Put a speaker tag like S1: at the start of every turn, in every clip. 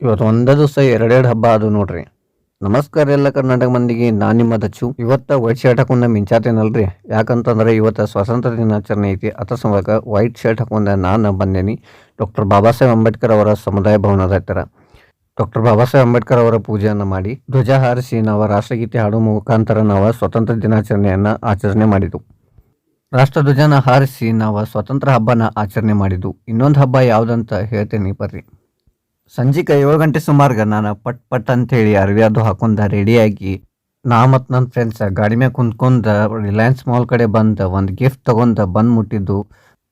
S1: ಇವತ್ತು ಒಂದೇ ದಿವಸ ಎರಡೆರಡು ಹಬ್ಬ ಅದು ನೋಡ್ರಿ. ನಮಸ್ಕಾರ ಎಲ್ಲ ಕರ್ನಾಟಕ ಮಂದಿಗೆ, ನಾನು ನಿಮ್ಮ ದಚ್ಚು. ಇವತ್ತು ವೈಟ್ ಶರ್ಟ್ ಹಾಕೊಂಡ ಮಿಂಚಾತೇನಲ್ರಿ, ಯಾಕಂತಂದ್ರೆ ಇವತ್ತು ಸ್ವಾತಂತ್ರ್ಯ ದಿನಾಚರಣೆ ಐತಿ. ಅದ್ರ ಸಲುವಾಗಿ ವೈಟ್ ಶರ್ಟ್ ಹಾಕೊಂಡ ನಾನು ಬಂದೇನಿ ಡಾಕ್ಟರ್ ಬಾಬಾ ಸಾಹೇಬ್ ಅಂಬೇಡ್ಕರ್ ಅವರ ಸಮುದಾಯ ಭವನದ ಹತ್ತಿರ. ಡಾಕ್ಟರ್ ಬಾಬಾ ಸಾಹೇಬ್ ಅಂಬೇಡ್ಕರ್ ಅವರ ಪೂಜೆಯನ್ನು ಮಾಡಿ ಧ್ವಜ ಹಾರಿಸಿ ನಾವು ರಾಷ್ಟ್ರಗೀತೆ ಹಾಡುವ ಮುಖಾಂತರ ನಾವು ಸ್ವಾತಂತ್ರ್ಯ ದಿನಾಚರಣೆಯನ್ನು ಆಚರಣೆ ಮಾಡಿದ್ದು. ರಾಷ್ಟ್ರಧ್ವಜನ ಹಾರಿಸಿ ನಾವು ಸ್ವಾತಂತ್ರ್ಯ ಹಬ್ಬನ ಆಚರಣೆ ಮಾಡಿದ್ದು. ಇನ್ನೊಂದು ಹಬ್ಬ ಯಾವುದಂತ ಹೇಳ್ತೇನೆ ಬರ್ರಿ. ಸಂಜೆಗೆ 7 ಗಂಟೆ ಸುಮಾರಿಗೆ ನಾನು ಪಟ್ ಅಂತೇಳಿ ಅರ್ವಿ ಅದು ಹಾಕೊಂಡ ರೆಡಿಯಾಗಿ ಮತ್ತು ನನ್ನ ಫ್ರೆಂಡ್ಸ್ ಗಾಡಿ ಮ್ಯಾಗ ಕುಂತ್ಕೊಂಡು ರಿಲಯನ್ಸ್ ಮಾಲ್ ಕಡೆ ಬಂದು ಒಂದು ಗಿಫ್ಟ್ ತೊಗೊಂಡು ಬಂದು ಮುಟ್ಟಿದ್ದು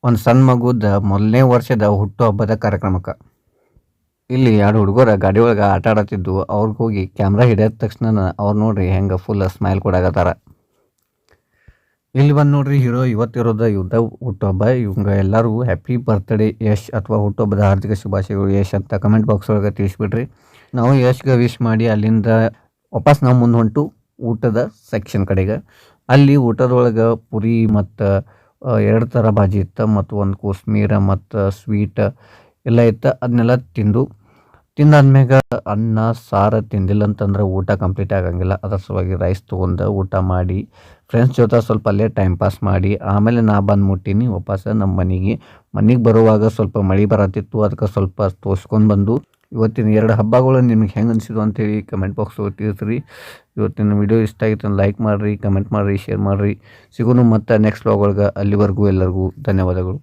S1: ಒಂದು ಸಣ್ಣ ಮಗುದ ಮೊದಲನೇ ವರ್ಷದ ಹುಟ್ಟುಹಬ್ಬದ ಕಾರ್ಯಕ್ರಮಕ್ಕೆ. ಇಲ್ಲಿ 2 ಹುಡುಗರ ಗಾಡಿ ಒಳಗೆ ಆಟ ಆಡತ್ತಿದ್ದು, ಅವ್ರಿಗೆ ಹೋಗಿ ಕ್ಯಾಮ್ರಾ ಹಿಡಿದ ತಕ್ಷಣ ಅವ್ರು ನೋಡ್ರಿ ಹೆಂಗೆ ಫುಲ್ ಸ್ಮೈಲ್ ಕೊಡಾಕತ್ತಾರ. ಇಲ್ಲಿ ಬಂದು ನೋಡ್ರಿ, ಹೀರೋ ಇವತ್ತಿರೋದ ಯುದ್ಧ ಹುಟ್ಟುಹಬ್ಬ. ಇವಂಗ ಎಲ್ಲರೂ ಹ್ಯಾಪಿ ಬರ್ತ್ಡೇ ಯಶ್ ಅಥವಾ ಹುಟ್ಟುಹಬ್ಬದ ಹಾರ್ದಿಕ ಶುಭಾಶಯಗಳು ಯಶ್ ಅಂತ ಕಮೆಂಟ್ ಬಾಕ್ಸ್ ಒಳಗೆ ತಿಳಿಸ್ಬಿಡ್ರಿ. ನಾವು ಯಶ್ಗೆ ವಿಶ್ ಮಾಡಿ ಅಲ್ಲಿಂದ ವಾಪಸ್ ನಾವು ಮುಂದೆ ಹೊಂಟು ಊಟದ ಸೆಕ್ಷನ್ ಕಡೆಗೆ. ಅಲ್ಲಿ ಊಟದೊಳಗೆ ಪುರಿ ಮತ್ತು 2 ಥರ ಭಾಜಿ ಇತ್ತು ಮತ್ತು ಒಂದು ಕೋಸ್ಮೀರ ಮತ್ತು ಸ್ವೀಟ್ ಎಲ್ಲ ಇತ್ತು. ಅದನ್ನೆಲ್ಲ ತಿಂದಾದ್ಮ್ಯಾಗ ಅನ್ನ ಸಾರು ತಿಂದಿಲ್ಲ ಅಂತಂದ್ರೆ ಊಟ ಕಂಪ್ಲೀಟ್ ಆಗಂಗಿಲ್ಲ. ಅದರ ಸಲುವಾಗಿ ರೈಸ್ ತೊಗೊಂಡು ಊಟ ಮಾಡಿ ಫ್ರೆಂಡ್ಸ್ ಜೊತೆ ಸ್ವಲ್ಪ ಅಲ್ಲೇ ಟೈಮ್ ಪಾಸ್ ಮಾಡಿ ಆಮೇಲೆ ನಾ ಬಂದು ಮುಟ್ಟೀನಿ ವಾಪಸ್ ನಮ್ಮ ಮನೆಗೆ ಬರುವಾಗ ಸ್ವಲ್ಪ ಮಳೆ ಬರತ್ತಿತ್ತು. ಅದಕ್ಕೆ ಸ್ವಲ್ಪ ತೋರಿಸ್ಕೊಂಡು ಬಂದು ಇವತ್ತಿನ 2 ಹಬ್ಬಗಳು ನಿಮಗೆ ಹೆಂಗೆ ಅನಿಸಿದ್ವು ಅಂತೇಳಿ ಕಮೆಂಟ್ ಬಾಕ್ಸ್ ತಿಳಿಸ್ರಿ. ಇವತ್ತಿನ ವಿಡಿಯೋ ಇಷ್ಟ ಆಗಿತ್ತು ಲೈಕ್ ಮಾಡಿರಿ, ಕಮೆಂಟ್ ಮಾಡಿರಿ, ಶೇರ್ ಮಾಡಿರಿ. ಸಿಗೋನು ಮತ್ತು ನೆಕ್ಸ್ಟ್ ವ್ಲಾಗ್ ಒಳಗೆ. ಅಲ್ಲಿವರೆಗೂ ಎಲ್ಲರಿಗೂ ಧನ್ಯವಾದಗಳು.